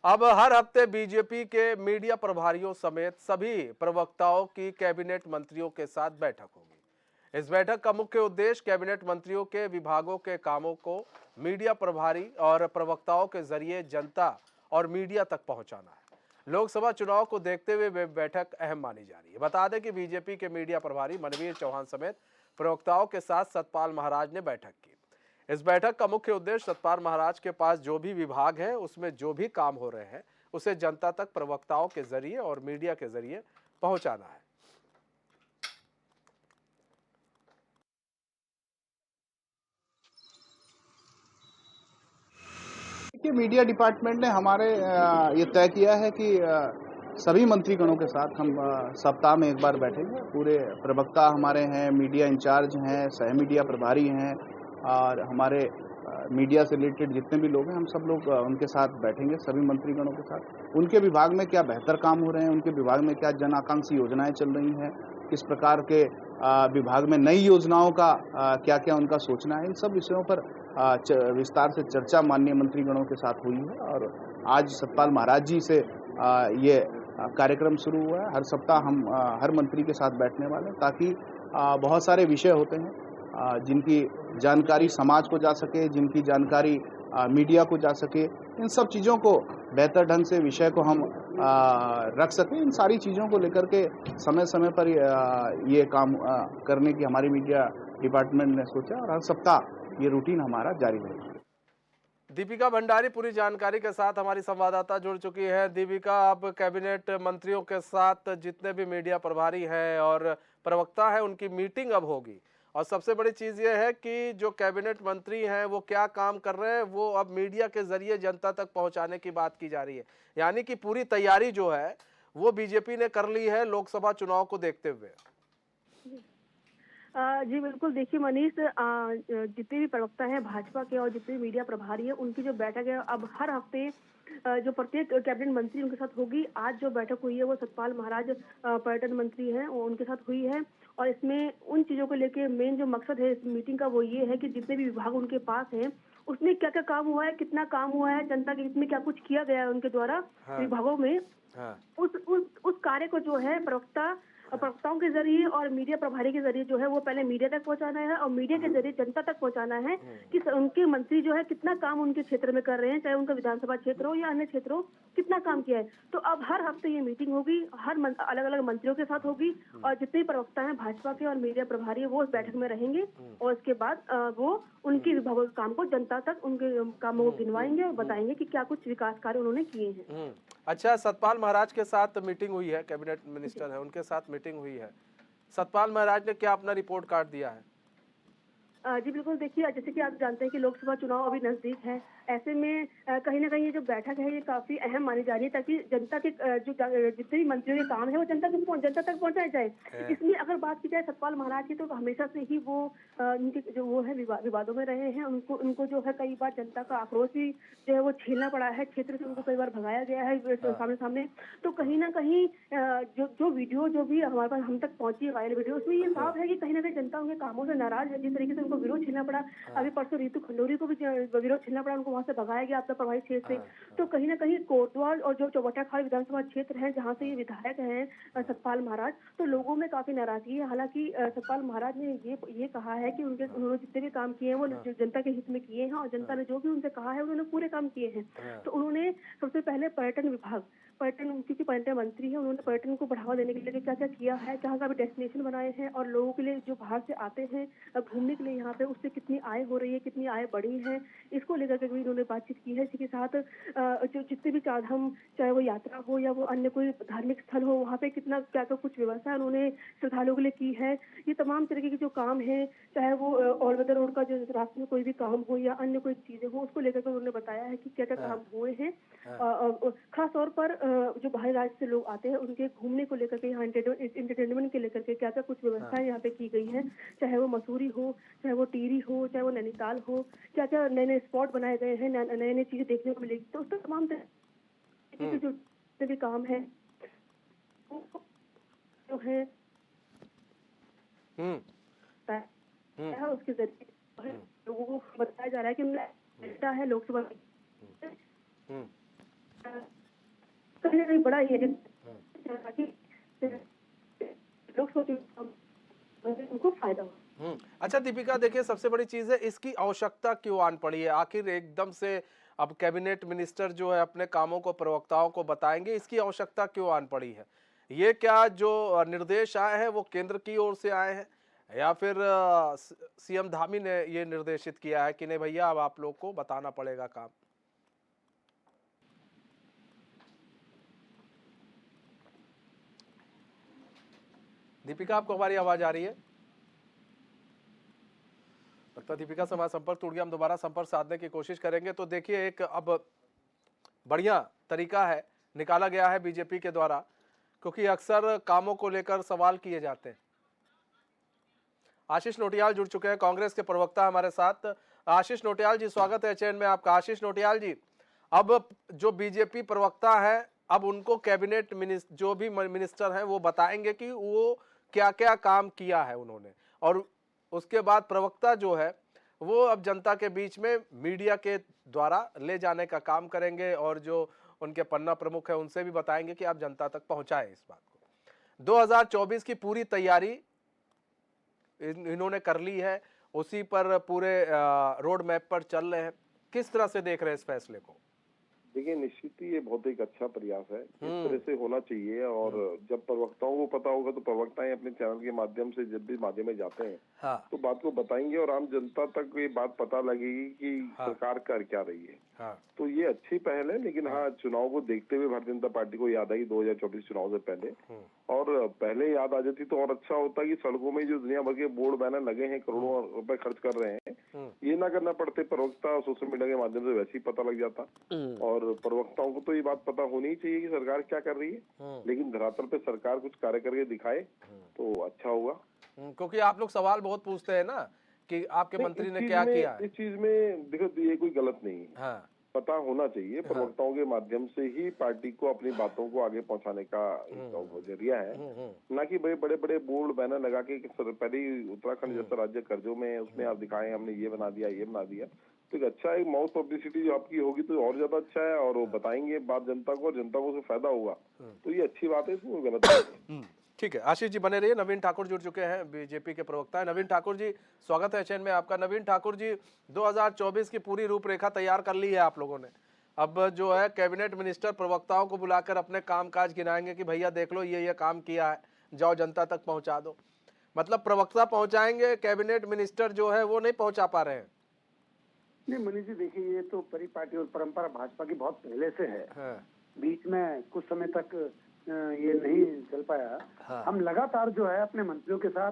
अब हर हफ्ते बीजेपी के मीडिया प्रभारियों समेत सभी प्रवक्ताओं की कैबिनेट मंत्रियों के साथ बैठक होगी। इस बैठक का मुख्य उद्देश्य कैबिनेट मंत्रियों के विभागों के कामों को मीडिया प्रभारी और प्रवक्ताओं के जरिए जनता और मीडिया तक पहुंचाना है। लोकसभा चुनाव को देखते हुए वे बैठक अहम मानी जा रही है। बता दें कि बीजेपी के मीडिया प्रभारी मनवीर चौहान समेत प्रवक्ताओं के साथ सतपाल महाराज ने बैठक की। इस बैठक का मुख्य उद्देश्य सतपाल महाराज के पास जो भी विभाग है उसमें जो भी काम हो रहे हैं उसे जनता तक प्रवक्ताओं के जरिए और मीडिया के जरिए पहुंचाना है। देखिए, मीडिया डिपार्टमेंट ने हमारे ये तय किया है कि सभी मंत्रीगणों के साथ हम सप्ताह में एक बार बैठेंगे। पूरे प्रवक्ता हमारे हैं, मीडिया इंचार्ज हैं, सह मीडिया प्रभारी हैं और हमारे मीडिया से रिलेटेड जितने भी लोग हैं, हम सब लोग उनके साथ बैठेंगे, सभी मंत्रीगणों के साथ। उनके विभाग में क्या बेहतर काम हो रहे हैं, उनके विभाग में क्या जन आकांक्षी योजनाएं चल रही हैं, किस प्रकार के विभाग में नई योजनाओं का क्या-क्या उनका सोचना है, इन सब विषयों पर विस्तार से चर्चा माननीय मंत्रीगणों के साथ हुई है और आज सतपाल महाराज जी से ये कार्यक्रम शुरू हुआ है। हर सप्ताह हम हर मंत्री के साथ बैठने वाले हैं ताकि बहुत सारे विषय होते हैं जिनकी जानकारी समाज को जा सके, जिनकी जानकारी मीडिया को जा सके, इन सब चीज़ों को बेहतर ढंग से विषय को हम रख सकें। इन सारी चीज़ों को लेकर के समय-समय पर ये काम करने की हमारी मीडिया डिपार्टमेंट ने सोचा और हर सप्ताह ये रूटीन हमारा जारी रहेगा। दीपिका भंडारी पूरी जानकारी के साथ हमारी संवाददाता जुड़ चुकी है। दीपिका, अब कैबिनेट मंत्रियों के साथ जितने भी मीडिया प्रभारी हैं और प्रवक्ता हैं उनकी मीटिंग अब होगी और सबसे बड़ी चीज ये है कि जो कैबिनेट मंत्री हैं वो क्या काम कर रहे हैं वो अब मीडिया के जरिए जनता तक पहुंचाने की बात की जा रही है। यानी कि पूरी तैयारी जो है वो बीजेपी ने कर ली है लोकसभा चुनाव को देखते हुए। जी बिल्कुल, देखिए मनीष, जितने भी प्रवक्ता हैं भाजपा के और जितने भी मीडिया प्रभारी हैं उनकी जो बैठक है अब हर हफ्ते जो प्रत्येक कैबिनेट मंत्री उनके साथ होगी। आज जो बैठक हुई है वो सतपाल महाराज पर्यटन मंत्री हैं उनके साथ हुई है और इसमें उन चीज़ों को लेके मेन जो मकसद है इस मीटिंग का वो ये है कि जितने भी विभाग उनके पास हैं उसमें क्या-क्या काम हुआ है, कितना काम हुआ है, जनता के हित में क्या कुछ किया गया है उनके द्वारा विभागों में। उस कार्य को जो है प्रवक्ताओं के जरिए और मीडिया प्रभारी के जरिए जो है वो पहले मीडिया तक पहुंचाना है और मीडिया के जरिए जनता तक पहुंचाना है कि उनके मंत्री जो है कितना काम उनके क्षेत्र में कर रहे हैं, चाहे उनका विधानसभा क्षेत्र हो या अन्य क्षेत्र हो, कितना काम किया है। तो अब हर हफ्ते ये मीटिंग होगी, हर अलग अलग मंत्रियों के साथ होगी और जितने प्रवक्ता हैं भाजपा के और मीडिया प्रभारी वो उस बैठक में रहेंगे और उसके बाद वो उनके विभागों के काम को जनता तक उनके कामों को गिनवाएंगे और बताएंगे कि क्या कुछ विकास कार्य उन्होंने किए हैं। अच्छा, सतपाल महाराज के साथ मीटिंग हुई है, कैबिनेट मिनिस्टर है उनके साथ मीटिंग हुई है। सतपाल महाराज ने क्या अपना रिपोर्ट कार्ड दिया है? जी बिल्कुल, देखिए जैसे कि आप जानते हैं कि लोकसभा चुनाव अभी नजदीक है। ऐसे में कहीं ना कहीं ये जो बैठक है ये काफी अहम मानी जा रही है ताकि जनता के जितने भी मंत्रियों के काम है वो जनता तक पहुंचाए जाए। इसमें अगर बात की जाए सतपाल महाराज की तो हमेशा से ही वो उनके जो वो है विवादों में रहे हैं। उनको जो है कई बार जनता का आक्रोश भी जो है वो झेलना पड़ा है, क्षेत्र से उनको कई बार भगाया गया है सामने। तो कहीं ना कहीं जो वीडियो जो भी हमारे पास हम तक पहुंची है वायरल वीडियो, उसमें ये साफ है कि कहीं ना कहीं जनता उनके कामों से नाराज है। जिस तरीके से उनको विरोध झेलना पड़ा, अभी परसों रितु खंडूरी को भी विरोध झेलना पड़ा, उनको वहां से भगाया गया आपका प्रभावित क्षेत्र से। तो कहीं ना कहीं कोतवाल और जो चौबट्टाखाल विधानसभा क्षेत्र है जहां से ये विधायक हैं सतपाल महाराज, तो लोगों में काफी नाराजगी है। हालांकि सतपाल महाराज ने ये कहा है कि उन्होंने जितने भी काम किए हैं वो जनता के हित में किए हैं और जनता ने जो भी उनसे कहा है उन्होंने पूरे काम किए हैं। तो उन्होंने सबसे पहले क्योंकि पर्यटन मंत्री है, उन्होंने पर्यटन को बढ़ावा देने के लिए क्या क्या किया है, कहाँ कहाँ भी डेस्टिनेशन बनाए हैं और लोगों के लिए जो बाहर से आते हैं घूमने के लिए यहाँ पे उससे कितनी आय हो रही है, कितनी आय बढ़ी है, इसको लेकर के भी उन्होंने बातचीत की है। इसी के साथ जो जितने भी चारधाम, चाहे वो यात्रा हो या वो अन्य कोई धार्मिक स्थल हो, वहाँ पे कितना क्या क्या कुछ व्यवस्था उन्होंने श्रद्धालुओं के लिए की है। ये तमाम तरीके के जो काम है, चाहे वो ऑल वेदर रोड का जो रास्ते में कोई भी काम हो या अन्य कोई चीजें हो, उसको लेकर के उन्होंने बताया है कि क्या क्या काम हुए हैं। खास तौर पर जो बाहर राज्य से लोग आते हैं उनके घूमने को लेकर के, यहाँ एंटरटेनमेंट के लेकर के क्या क्या कुछ व्यवस्थाएं यहाँ पे की गई है, चाहे वो मसूरी हो, चाहे वो टिहरी हो, चाहे वो नैनीताल हो, क्या क्या नए नए स्पॉट बनाए गए हैं, नए नए चीजें देखने को मिलेगी। तो उसमें तमाम तरीके के जो भी काम है जो है उसके जरिए लोगों को बताया जा रहा है कि है लोकसभा कहीं ना कहीं बड़ा ही है ताकि लोग सोचे उनको फायदा हो। अच्छा दीपिका, देखिए सबसे बड़ी चीज है, इसकी आवश्यकता क्यों आन पड़ी है? आखिर एकदम से अब कैबिनेट मिनिस्टर जो है अपने कामों को प्रवक्ताओं को बताएंगे, इसकी आवश्यकता क्यों आन पड़ी है? ये क्या जो निर्देश आए हैं वो केंद्र की ओर से आए हैं, या फिर सीएम धामी ने ये निर्देशित किया है कि नहीं भैया अब आप लोग को बताना पड़ेगा काम? दीपिका, आपको हमारी आवाज आ रही है? लगता है दीपिका से हमारा संपर्क टूट गया। हम दोबारा संपर्क साधने की कोशिश करेंगे। तो देखिए, एक अब बढ़िया तरीका है निकाला गया है बीजेपी के द्वारा, क्योंकि अक्सर कामों को लेकर सवाल किए जाते हैं। आशीष नोटियाल जुड़ चुके हैं, कांग्रेस के प्रवक्ता हमारे साथ। आशीष नोटियाल जी, स्वागत है चैन में आपका। आशीष नोटियाल जी, अब जो बीजेपी प्रवक्ता है, अब उनको कैबिनेट जो भी मिनिस्टर हैं वो बताएंगे कि वो क्या क्या काम किया है उन्होंने, और उसके बाद प्रवक्ता जो है वो अब जनता के बीच में मीडिया के द्वारा ले जाने का काम करेंगे, और जो उनके पन्ना प्रमुख है उनसे भी बताएंगे कि आप जनता तक पहुंचाएं इस बात को। 2024 की पूरी तैयारी इन्होंने कर ली है, उसी पर पूरे रोड मैप पर चल रहे हैं। किस तरह से देख रहे हैं इस फैसले को? देखिए, निश्चित ही ये बहुत एक अच्छा प्रयास है, इस तरह से होना चाहिए। और जब प्रवक्ताओं को पता होगा तो प्रवक्ताएं अपने चैनल के माध्यम से जब भी माध्यम में जाते हैं हाँ, तो बात को बताएंगे और आम जनता तक ये बात पता लगेगी कि हाँ, सरकार कर क्या रही है। हाँ, तो ये अच्छी पहल है। लेकिन हाँ, चुनाव को देखते हुए भारतीय जनता पार्टी को याद आई 2024 चुनाव से पहले, और पहले याद आ जाती तो और अच्छा होता कि सड़कों में जो दुनिया भर के बोर्ड बैनर लगे हैं, करोड़ों रुपए खर्च कर रहे हैं, ये ना करना पड़ते। प्रवक्ता सोशल मीडिया के माध्यम से वैसे ही पता लग जाता। और प्रवक्ताओं को तो ये बात पता होनी ही चाहिए कि सरकार क्या कर रही है, लेकिन धरातल पे सरकार कुछ कार्य करके दिखाए तो अच्छा होगा। क्योंकि आप लोग सवाल बहुत पूछते हैं ना कि आपके मंत्री ने क्या किया है। इस चीज में देखो, ये कोई गलत नहीं है, हाँ, पता होना चाहिए। प्रवक्ताओं के माध्यम से ही पार्टी को अपनी बातों को आगे पहुंचाने का एक जरिया है, ना कि बड़े बड़े बोर्ड बैनर लगा के पहले ही उत्तराखंड जैसा राज्य कर्जों में, उसमें आप दिखाएं हमने ये बना दिया, ये बना दिया। तो एक अच्छा एक माउथ पब्लिसिटी जो आपकी होगी तो और ज्यादा अच्छा है, और वो बताएंगे बात जनता को और जनता को उससे फायदा होगा, तो ये अच्छी बात है, इसमें गलत नहीं है। ठीक है। आशीष जी बने रहिए। नवीन ठाकुर जुड़ चुके हैं, बीजेपी के प्रवक्ता है। नवीन ठाकुर जी, स्वागत है चैन में आपका। नवीन ठाकुर जी, 2024 की पूरी रूपरेखा तैयार कर ली है आप लोगों ने। अब जो है कैबिनेट मिनिस्टर प्रवक्ताओं को बुलाकर अपने कामकाज गिनाएंगे कि भैया देख लो ये काम किया है, जाओ जनता तक पहुंचा दो। मतलब प्रवक्ता पहुंचाएंगे, कैबिनेट मिनिस्टर जो है वो नहीं पहुंचा पा रहे हैं। नहीं मनीष जी, देखिए ये तो परिपाटी और परंपरा भाजपा की बहुत पहले से है। हाँ, बीच में कुछ समय तक ये नहीं चल पाया। हाँ, हम लगातार जो है अपने मंत्रियों के साथ,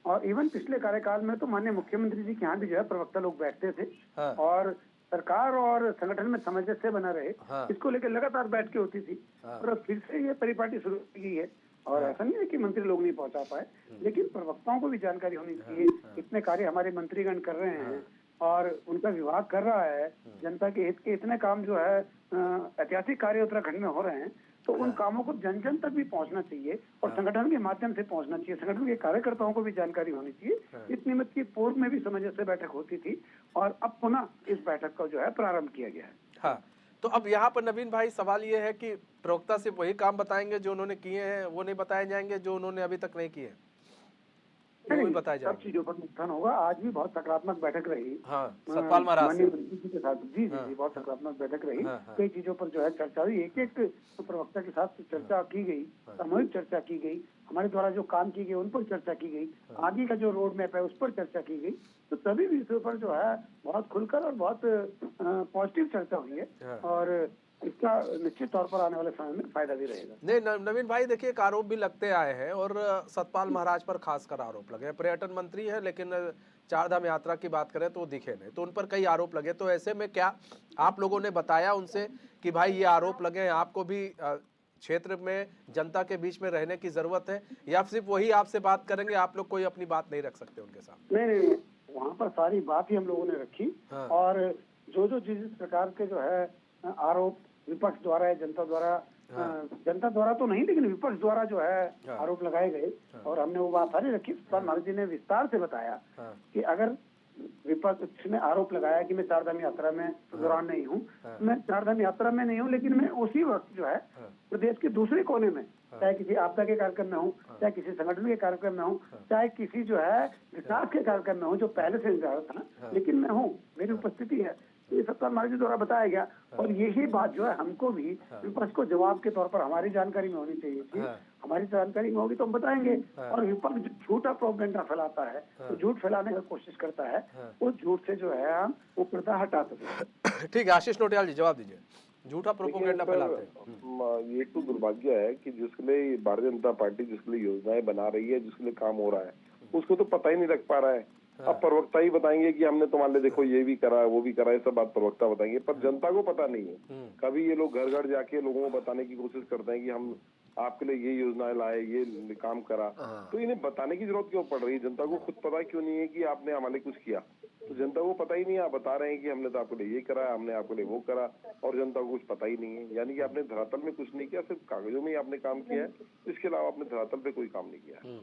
और इवन पिछले कार्यकाल में तो माननीय मुख्यमंत्री जी के यहाँ भी जो है प्रवक्ता लोग बैठते थे, हाँ, और सरकार और संगठन में सामंजस्य बना रहे, हाँ, इसको लेकर लगातार बैठ के होती थी। हाँ, और अब फिर से ये परिपाटी शुरू की गई है, और ऐसा नहीं है कि मंत्री लोग नहीं पहुंचा पाए, लेकिन प्रवक्ताओं को भी जानकारी होनी चाहिए। इतने कार्य हमारे मंत्रीगण कर रहे हैं और उनका विभाग कर रहा है, जनता के हित के इतने काम जो है ऐतिहासिक कार्य उत्तराखंड में हो रहे हैं, तो उन कामों को जन जन तक भी पहुंचना चाहिए, और संगठन के माध्यम से पहुंचना चाहिए। संगठन के कार्यकर्ताओं को भी जानकारी होनी चाहिए। इस निमित्त की पूर्व में भी सामंजस्य बैठक होती थी, और अब पुनः इस बैठक का जो है प्रारंभ किया गया है। हाँ, तो अब यहाँ पर नवीन भाई सवाल ये है कि प्रवक्ता सिर्फ वही काम बताएंगे जो उन्होंने किए हैं, वो नहीं बताए जाएंगे जो उन्होंने अभी तक नहीं किए, वो भी बताए सब जाएंगे। चीजों पर मंथन होगा। आज भी बहुत सकारात्मक बैठक रही। हाँ, सतपाल महाराज माननीय मंत्री जी के साथ जी बहुत सकारात्मक बैठक रही। हाँ। कई चीजों पर जो है चर्चा हुई, एक एक प्रवक्ता के साथ चर्चा की गई, सामूहिक चर्चा की गई, हमारे द्वारा जो काम किए गए उन पर चर्चा की गई, आगे का जो रोड मैप है उस पर चर्चा की गई। तो सभी विषयों पर जो है बहुत खुलकर और बहुत पॉजिटिव चर्चा हुई है, और इसका निश्चित तौर पर आने वाले समय में फायदा भी रहेगा। नहीं नवीन भाई, देखिए एक आरोप भी लगते आए हैं, और सतपाल महाराज पर खासकर आरोप लगे हैं। पर्यटन मंत्री है, लेकिन चारधाम यात्रा की बात करें तो वो दिखे नहीं, तो उन पर कई आरोप लगे। तो ऐसे में क्या आप लोगों ने बताया उनसे कि भाई ये आरोप लगे हैं, आपको भी क्षेत्र में जनता के बीच में रहने की जरूरत है, या सिर्फ वही आपसे बात करेंगे, आप लोग कोई अपनी बात नहीं रख सकते उनके साथ? नहीं, वहाँ पर सारी बात ही हम लोगों ने रखी। हाँ। और जो जिस प्रकार के जो है आरोप विपक्ष द्वारा या जनता द्वारा, जनता द्वारा तो नहीं लेकिन विपक्ष द्वारा जो है आरोप लगाए गए, और हमने वो बात सारी रखी। सतपाल महाराज जी ने विस्तार से बताया कि अगर विपक्ष ने आरोप लगाया कि मैं चारधाम यात्रा में दौरान नहीं हूँ। मैं चारधाम यात्रा में नहीं हूँ, लेकिन मैं उसी वक्त जो है प्रदेश के दूसरे कोने में, चाहे किसी आपदा के कार्यक्रम में हूँ, चाहे किसी संगठन के कार्यक्रम में हूँ, चाहे किसी जो है विकास के कार्यक्रम में हूँ, जो पहले से निर्धारित था, लेकिन मैं हूँ, मेरी उपस्थिति है। तो ये सत्ता मार्ग द्वारा बताया गया, और यही बात जो है हमको भी विपक्ष को जवाब के तौर पर हमारी जानकारी में होनी चाहिए थी। हमारी जानकारी में होगी तो हम बताएंगे। और विपक्ष जो झूठा प्रोपेगेंडा फैलाता है, तो झूठ फैलाने की कोशिश करता है, उस झूठ से जो है हम वो पर्दा हटा सकते। ठीक है, आशीष नोटियाल जी जवाब दीजिए। झूठा प्रोपेगेंडा फैलाते हैं। ये तो दुर्भाग्य है कि जिसके लिए भारतीय जनता पार्टी जिसके लिए योजनाएं बना रही है, जिसके लिए काम हो रहा है, उसको तो पता ही नहीं रख पा रहा है। अब प्रवक्ता ही बताएंगे कि हमने तुम्हारे लिए देखो ये भी करा वो भी करा, ये सब बात प्रवक्ता बताएंगे, पर जनता को पता नहीं है। कभी ये लोग घर घर जाके लोगों को बताने की कोशिश करते हैं कि हम आपके लिए ये योजनाएं लाए, ये काम करा, तो इन्हें बताने की जरूरत क्यों पड़ रही है? जनता को खुद पता क्यों नहीं है कि आपने हमारे लिए कुछ किया? तो जनता को पता ही नहीं है। आप बता रहे हैं कि हमने तो आपके लिए ये करा, हमने आपके लिए वो करा, और जनता को कुछ पता ही नहीं है। यानी कि आपने धरातल में कुछ नहीं किया, सिर्फ कागजों में ही आपने काम किया है, इसके अलावा आपने धरातल पे कोई काम नहीं किया।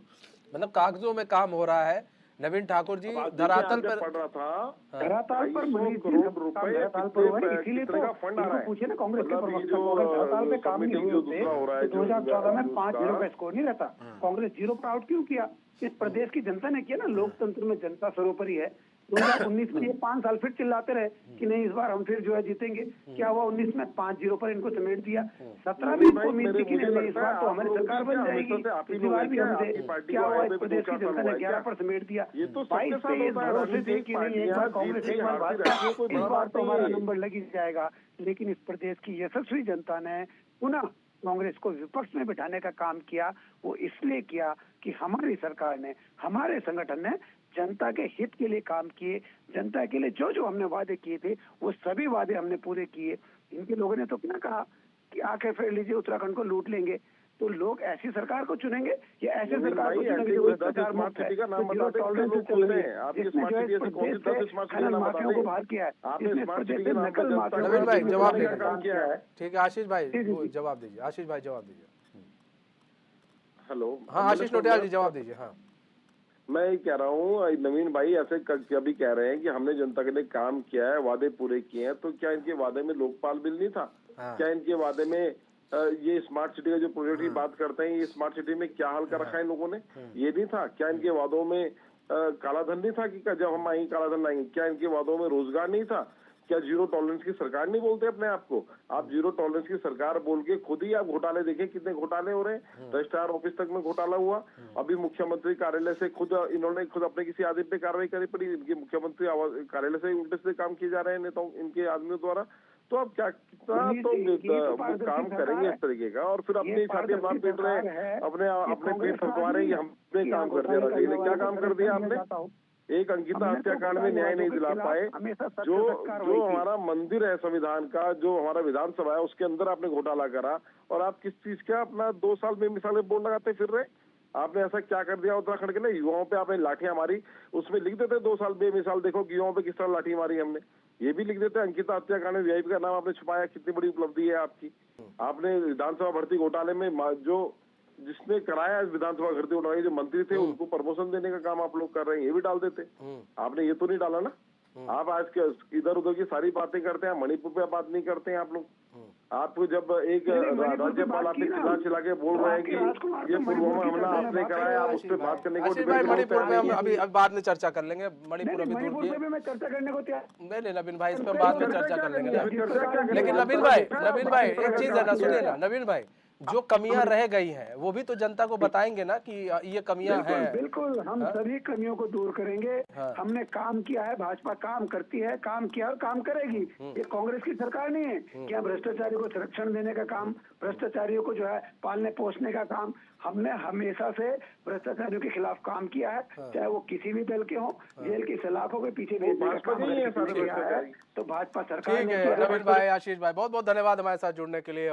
मतलब कागजों में काम हो रहा है। नवीन ठाकुर जी, धरातल पर पढ़ रहा था, धरातल पर करोड़ रुपए इसीलिए तो फंड आ रहा है। पूछे ना कांग्रेस के प्रवक्ता को, अगर धरातल पे काम नहीं हुए होते तो 2014 में 5-0 का स्कोर नहीं रहता। कांग्रेस 0 पर आउट क्यों किया? इस प्रदेश की जनता ने किया ना। लोकतंत्र में जनता सर्वोपरि है। 2019 में ये 5 साल फिर चिल्लाते रहे कि नहीं इस बार हम फिर जो है जीतेंगे। क्या हुआ? 19 में 5-0 पर इनको समेट दिया। 17 में इनको उम्मीद थी कि नहीं इस बार तो हमारी सरकार बन जाएगी, पिछली बार भी हम थे। क्या हुआ? इस प्रदेश की जनता ने 11 पर समेट दिया। 22 से इस भरोसे थे कि नहीं एक बार कांग्रेस एक बार भाजपा, इस बार तो हमारा नंबर लग ही जाएगा। लेकिन इस प्रदेश की यशस्वी जनता ने पुनः कांग्रेस को विपक्ष में बिठाने का काम किया। वो इसलिए किया कि हमारी सरकार ने, हमारे संगठन ने जनता के हित के लिए काम किए। जनता के लिए जो जो हमने वादे किए थे वो सभी वादे हमने पूरे किए। इनके लोगों ने तो क्या कहा कि आके फेर लीजिए, उत्तराखंड को लूट लेंगे। तो लोग ऐसी सरकार को चुनेंगे या ऐसे सरकार को चुनेंगे जो भ्रष्टाचार मुक्त है, जो टॉलरेंस से चल रही है, जिसने जो है प्रदेश से खनन माफियाओं को बाहर किया है, जिसने प्रदेश से नकल माफियाओं नवीन भाई जवाब का काम किया है। ठीक है, आशीष भाई जवाब दीजिए। आशीष भाई जवाब दीजिए। हेलो, हाँ आशीष नोटियाल जी जवाब दीजिए। हाँ, मैं ये कह रहा हूँ, नवीन भाई ऐसे कभी कह रहे हैं कि हमने जनता के लिए काम किया है, वादे पूरे किए हैं, तो क्या इनके वादे में लोकपाल बिल नहीं था? क्या इनके वादे में ये स्मार्ट सिटी का जो प्रोजेक्ट की बात करते हैं, ये स्मार्ट सिटी में क्या हाल कर रखा है इन लोगों ने, ये नहीं था? क्या इनके वादों में कालाधन नहीं था कि जब हम आएंगे कालाधन लाएंगे? क्या इनके वादों में रोजगार नहीं था? क्या जीरो टॉलरेंस की सरकार नहीं बोलते अपने आप को? आप जीरो टॉलरेंस की सरकार बोल के खुद ही आप घोटाले देखें, कितने घोटाले हो रहे हैं। रजिस्ट्रार ऑफिस तक में घोटाला हुआ। अभी मुख्यमंत्री कार्यालय से इन्होंने खुद अपने किसी आदमी पे कार्रवाई करनी पड़ी। इनके मुख्यमंत्री कार्यालय से उल्टे से काम किए जा रहे हैं नेताओं, इनके आदमियों द्वारा। तो अब क्या कितना तो काम करेंगे इस तरीके का, और फिर अपने हिसाब से बात पीट रहे हैं, अपने पीठ फंसवा रहे हैं कि हमने काम कर दिया। राजेश क्या काम कर दिया आपने? एक अंकिता हत्याकांड में न्याय नहीं दिला पाए। जो हमारा मंदिर है संविधान का, जो हमारा विधानसभा है, उसके अंदर आपने घोटाला करा, और आप किस चीज का अपना 2 साल बेमिसाल बोर्ड लगाते फिर रहे? आपने ऐसा क्या कर दिया उत्तराखंड के लिए? युवाओं पे आपने लाठियां मारी, उसमें लिख देते 2 साल बेमिसाल, देखो युवाओं पे किस तरह लाठी मारी हमने, ये भी लिख देते। अंकिता हत्याकांड में वीआईपी का नाम आपने छुपाया, कितनी बड़ी उपलब्धि है आपकी। आपने विधानसभा भर्ती घोटाले में जो जिसने कराया विधानसभा भर्ती घोटाले, जो मंत्री थे उनको प्रमोशन देने का काम आप लोग कर रहे हैं, ये भी डाल देते। आपने ये तो नहीं डाला ना? आप आज के इधर उधर की सारी बातें करते हैं, मणिपुर पे बात नहीं करते हैं आप लोग। आपको जब एक राज्यपाल आपने चिल्ला के बोल रहे हैं कि ये पुलवामा हमला आपने कराया, आप उस पर बात करने को मणिपुर में हम अभी बाद में चर्चा कर लेंगे। मणिपुर अभी दूर की मैं चर्चा करने को तैयार नहीं नवीन भाई, इस पर बाद में चर्चा कर लेंगे। लेकिन नवीन भाई एक चीज है ना, सुनिए ना नवीन भाई, जो कमियां रह गई हैं वो भी तो जनता को बताएंगे ना कि ये कमियां हैं। बिल्कुल, हम सभी कमियों को दूर करेंगे। हमने काम किया है, भाजपा काम करती है, काम किया और काम करेगी। ये कांग्रेस की सरकार नहीं है कि भ्रष्टाचारियों को संरक्षण देने का काम, भ्रष्टाचारियों को जो है पालने पोसने का काम। हमने हमेशा से भ्रष्टाचारियों के खिलाफ काम किया है, चाहे वो किसी भी दल के हों। जेल की सलाखों के पीछे भेजने का काम किया है तो भाजपा सरकार। ठीक है नवीन भाई, आशीष भाई, बहुत बहुत धन्यवाद हमारे साथ जुड़ने के लिए।